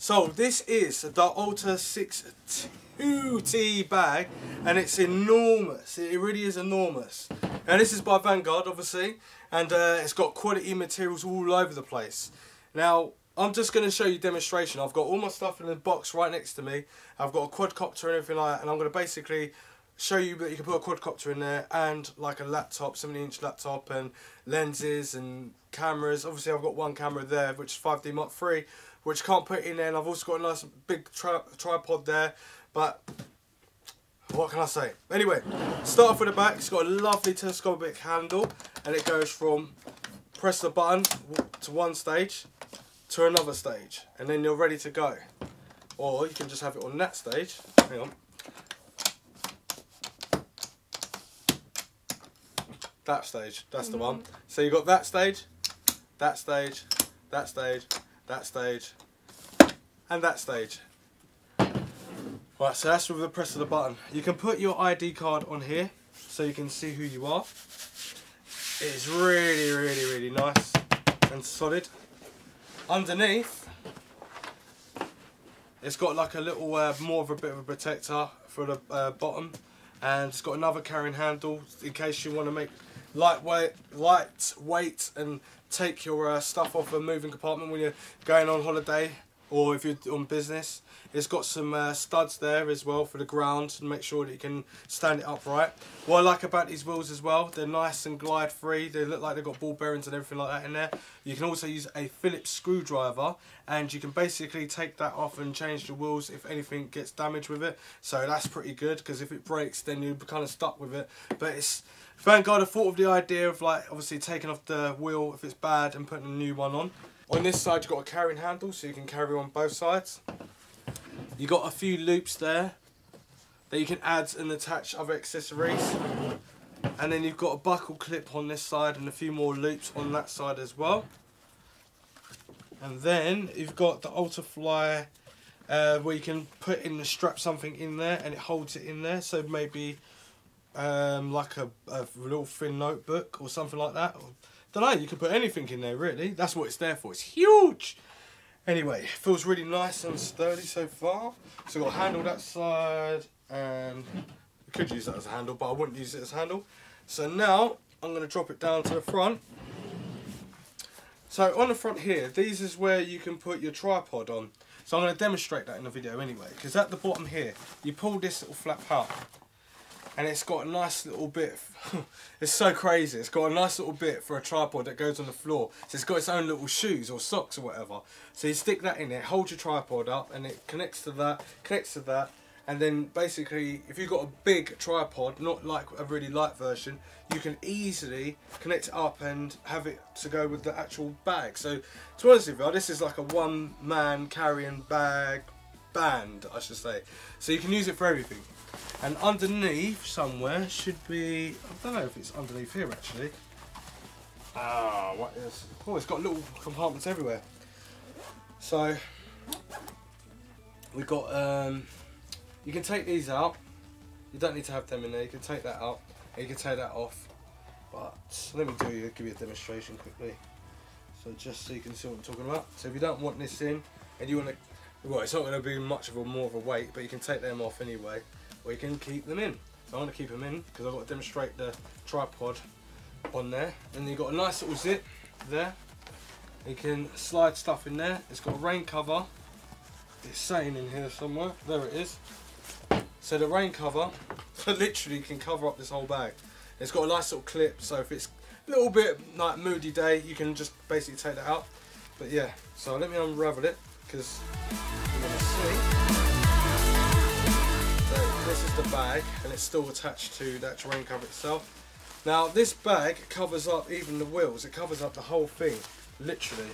So this is the Alta 62T bag, and it's enormous. It really is enormous. And this is by Vanguard, obviously, and it's got quality materials all over the place. Now, I'm just going to show you a demonstration. I've got all my stuff in the box right next to me. I've got a quadcopter and everything like that, and I'm going to basically show you that you can put a quadcopter in there and like a laptop, 70-inch laptop, and lenses and cameras. Obviously I've got one camera there which is 5D Mark III, which can't put in there, and I've also got a nice big tripod there, but what can I say? Anyway, start off with the back. It's got a lovely telescopic handle, and it goes from press the button to one stage to another stage, and then you're ready to go. Or you can just have it on that stage. Hang on. That stage, that's the one. So you've got that stage, that stage, that stage, that stage, and that stage. Right, so that's with the press of the button. You can put your ID card on here so you can see who you are. It's really, really, really nice and solid. Underneath, it's got like a little, more of a bit of a protector for the bottom, and it's got another carrying handle in case you want to make lightweight and take your stuff off a moving compartment when you're going on holiday or if you're on business. It's got some studs there as well for the ground to make sure that you can stand it upright. What I like about these wheels as well, they're nice and glide free. They look like they've got ball bearings and everything like that in there. You can also use a Phillips screwdriver, and you can basically take that off and change the wheels if anything gets damaged with it. So that's pretty good, because if it breaks then you're kind of stuck with it. But it's Vanguard have thought of the idea of, like, obviously taking off the wheel if it's bad and putting a new one on. On this side you've got a carrying handle, so you can carry on both sides. You've got a few loops there that you can add and attach other accessories. And then you've got a buckle clip on this side and a few more loops on that side as well. And then you've got the Alta Fly where you can put in the strap something in there and it holds it in there. So maybe like a little thin notebook or something like that. Don't know, you can put anything in there really. That's what it's there for. It's huge. Anyway, it feels really nice and sturdy so far. So I've got a handle that side, and I could use that as a handle, but I wouldn't use it as a handle. So now I'm going to drop it down to the front. So on the front here, these is where you can put your tripod on. So I'm going to demonstrate that in the video anyway, because at the bottom here, you pull this little flap out, and it's got a nice little bit, it's so crazy, it's got a nice little bit for a tripod that goes on the floor. So it's got its own little shoes or socks or whatever. So you stick that in there, hold your tripod up, and it connects to that, and then basically if you've got a big tripod, not like a really light version, you can easily connect it up and have it to go with the actual bag. So to be honest with you, this is like a one-man carrying bag band, I should say. So you can use it for everything. And underneath somewhere should be, I don't know if it's underneath here actually. What is? Oh, it's got little compartments everywhere. So we've got, you can take these out. You don't need to have them in there. You can take that out and you can take that off. But let me give you a demonstration quickly. So just so you can see what I'm talking about. So if you don't want this in and you want to, well, it's not going to be much of more of a weight, but you can take them off anyway. Or you can keep them in. So I'm going to keep them in because I've got to demonstrate the tripod on there. And you've got a nice little zip there. You can slide stuff in there. It's got a rain cover. It's saying in here somewhere. There it is. So the rain cover literally can cover up this whole bag. It's got a nice little clip, so if it's a little bit like moody day, you can just basically take that out. But yeah, so let me unravel it because you want to see. This is the bag, and it's still attached to that rain cover itself. Now this bag covers up even the wheels, it covers up the whole thing, literally.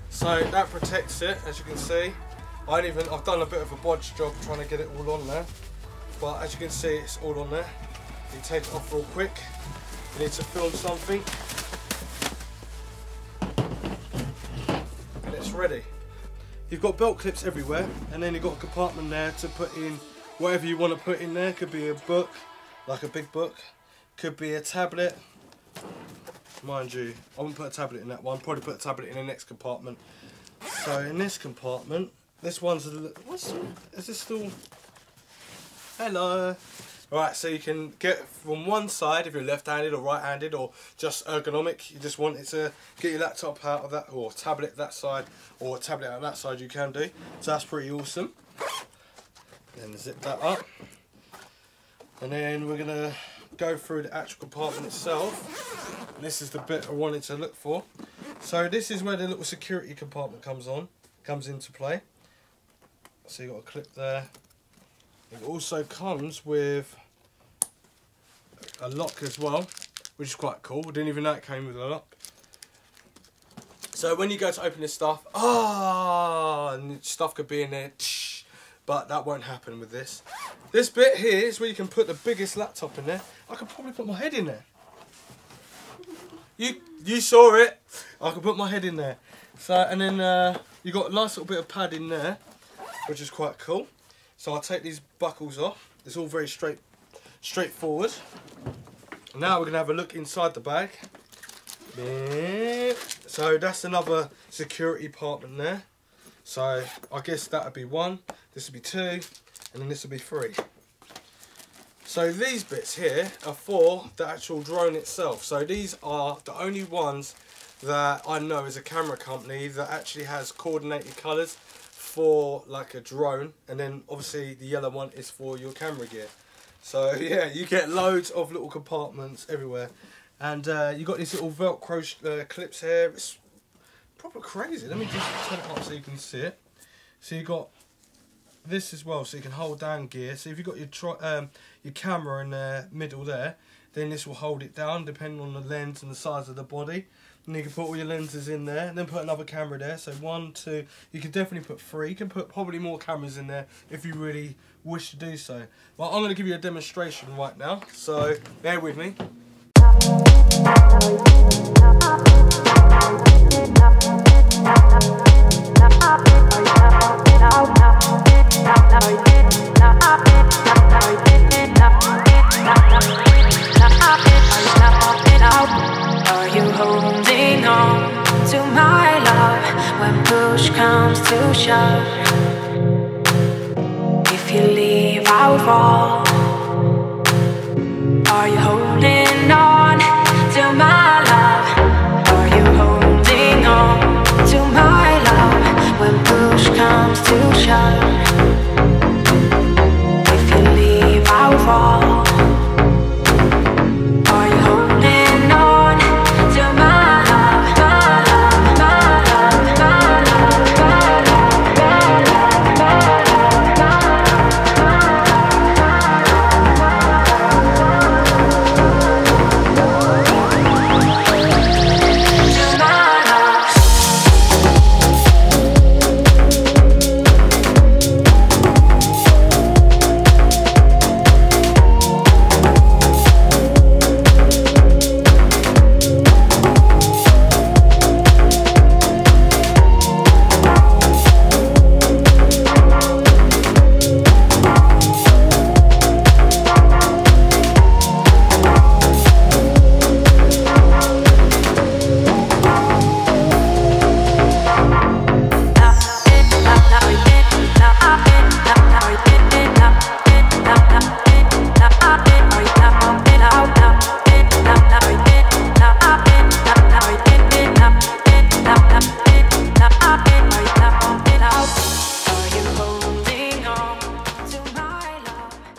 So that protects it, as you can see. I've done a bit of a bodge job trying to get it all on there, but as you can see, it's all on there. You take it off real quick. You need to film something. Ready. You've got belt clips everywhere, and then you've got a compartment there to put in whatever you want to put in there. Could be a book, like a big book, could be a tablet, mind you, I wouldn't put a tablet in that one, probably put a tablet in the next compartment. So in this compartment, this one's a little, is this still, hello. Right, so you can get from one side if you're left-handed or right-handed or just ergonomic. You just want it to get your laptop out of that, or tablet that side, or tablet out of that side, you can do. So that's pretty awesome. Then zip that up. And then we're going to go through the actual compartment itself. And this is the bit I wanted to look for. So this is where the little security compartment comes into play. So you've got a clip there. It also comes with a lock as well, which is quite cool. I didn't even know it came with a lock. So when you go to open this stuff, and stuff could be in there, but that won't happen with this. This bit here is where you can put the biggest laptop in there. I could probably put my head in there. You saw it. I could put my head in there. So, and then you got a nice little bit of pad in there, which is quite cool. So I'll take these buckles off. It's all very straightforward. Now we're going to have a look inside the bag. So that's another security compartment there. So I guess that would be 1, this would be 2, and then this would be 3. So these bits here are for the actual drone itself. So these are the only ones that I know as a camera company that actually has coordinated colours for like a drone, and then obviously the yellow one is for your camera gear. So yeah, you get loads of little compartments everywhere, and you got these little Velcro clips here. It's proper crazy. Let me just turn it up so you can see it. So you got this as well, so you can hold down gear. So if you've got your camera in the middle there, then this will hold it down depending on the lens and the size of the body. And you can put all your lenses in there, and then put another camera there. So 1, 2, you can definitely put 3. You can put probably more cameras in there if you really wish to do so. Well, I'm going to give you a demonstration right now, so bear with me. Are you holding on to my love when push comes to shove? If you leave, I'll fall. Are you holding on to my love? Are you holding on to my love when push comes to shove? If you leave, I'll fall.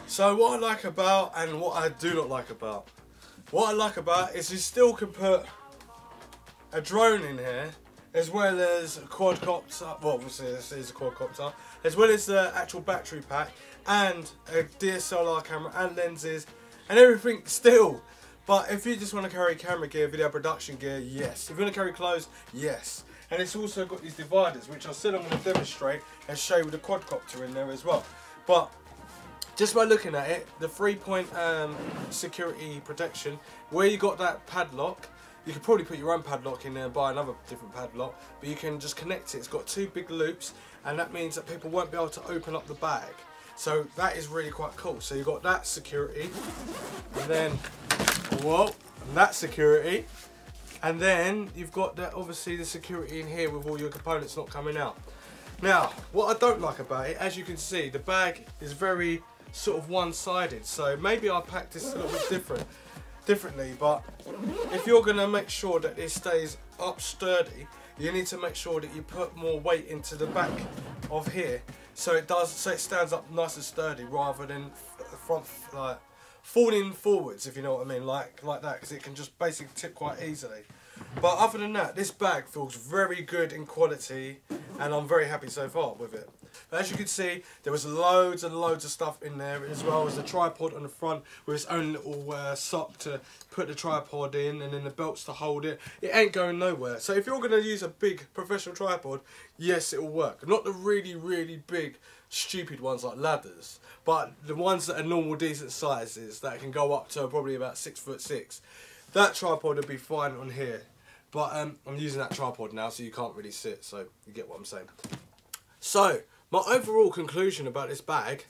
So what I like about and what I do not like about. What I like about is you still can put a drone in here as well as a quadcopter, well obviously this is a quadcopter, as well as the actual battery pack and a DSLR camera and lenses and everything still. But if you just want to carry camera gear, video production gear, yes. If you want to carry clothes, yes. And it's also got these dividers, which I said I'm going to demonstrate and show you with the quadcopter in there as well. But just by looking at it, the 3-point security protection, where you got that padlock, you could probably put your own padlock in there and buy another different padlock, but you can just connect it. It's got 2 big loops, and that means that people won't be able to open up the bag. So that is really quite cool. So you've got that security, and then, whoa, and that security, And then you've got obviously the security in here with all your components not coming out. Now, what I don't like about it, as you can see, the bag is very sort of one-sided. So maybe I'll pack this a little bit differently. But if you're going to make sure that it stays up sturdy, you need to make sure that you put more weight into the back of here, so it stands up nice and sturdy, rather than front like falling forwards, if you know what I mean, like that, because it can just basically tip quite easily. But other than that, this bag feels very good in quality, and I'm very happy so far with it. But as you can see, there was loads and loads of stuff in there, as well as a tripod on the front with its own little sock to put the tripod in, and then the belts to hold it. It ain't going nowhere. So if you're going to use a big professional tripod, yes, it will work. Not the really, really big, stupid ones like ladders, but the ones that are normal, decent sizes that can go up to probably about 6'6". That tripod would be fine on here. But I'm using that tripod now, so you can't really sit, so you get what I'm saying. So, my overall conclusion about this bag,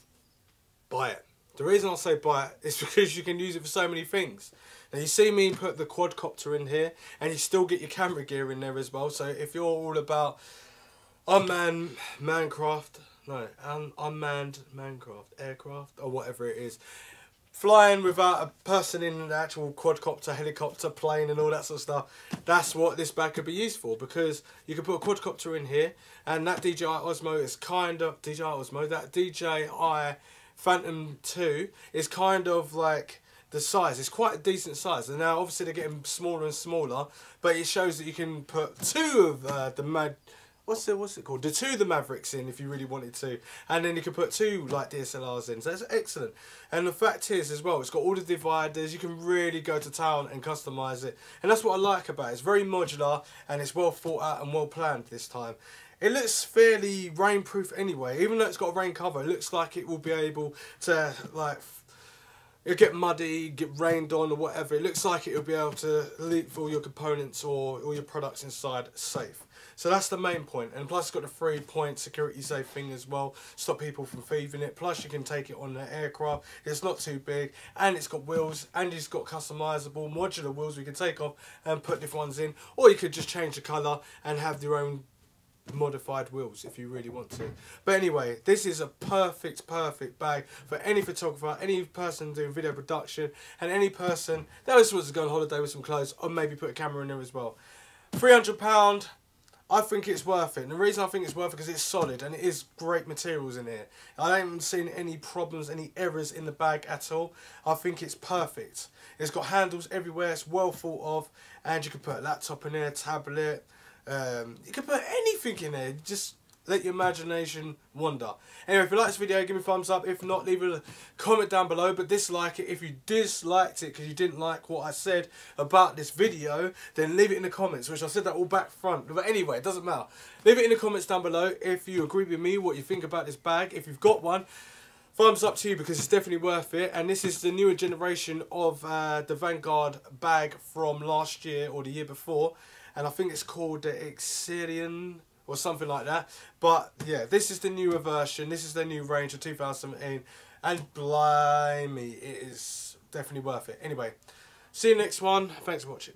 buy it. The reason I say buy it is because you can use it for so many things. Now you see me put the quadcopter in here, and you still get your camera gear in there as well. So if you're all about unmanned mancraft, aircraft, or whatever it is, flying without a person in an actual quadcopter, helicopter, plane and all that sort of stuff, that's what this bag could be used for, because you can put a quadcopter in here, and that DJI Osmo is kind of, that DJI Phantom 2 is kind of like the size. It's quite a decent size, and now obviously they're getting smaller and smaller, but it shows that you can put two of what's it called? The two of the Mavericks in if you really wanted to, and then you can put two like DSLRs in. So that's excellent. And the fact is as well, it's got all the dividers. You can really go to town and customise it, and that's what I like about it. It's very modular, and it's well thought out and well planned this time. It looks fairly rainproof anyway, even though it's got a rain cover. It looks like it will be able to, like, it'll get muddy, get rained on or whatever. It looks like it'll be able to leak all your components or all your products inside safe. So that's the main point. And plus it's got the 3-point security safe thing as well, stop people from thieving it. Plus you can take it on the aircraft. It's not too big, and it's got wheels, and it's got customizable modular wheels we can take off and put different ones in. Or you could just change the colour and have your own modified wheels if you really want to. But anyway, this is a perfect bag for any photographer, any person doing video production, and any person that just wants to go on holiday with some clothes, or maybe put a camera in there as well. £300, I think it's worth it. And the reason I think it's worth it because it's solid and it is great materials in here. I haven't seen any problems, any errors in the bag at all. I think it's perfect. It's got handles everywhere, it's well thought of, and you can put a laptop in there, tablet, you can put anything in there. Just let your imagination wander. Anyway, if you like this video, give me a thumbs up. If not, leave a comment down below, but dislike it. If you disliked it because you didn't like what I said about this video, then leave it in the comments, which I said that all back front. But anyway, it doesn't matter. Leave it in the comments down below if you agree with me, what you think about this bag. If you've got one, thumbs up to you because it's definitely worth it. And this is the newer generation of the Vanguard bag from last year or the year before. And I think it's called the Exerion or something like that. But yeah, this is the newer version. This is the new range of 2017. And blimey, it is definitely worth it. Anyway, see you next one. Thanks for watching.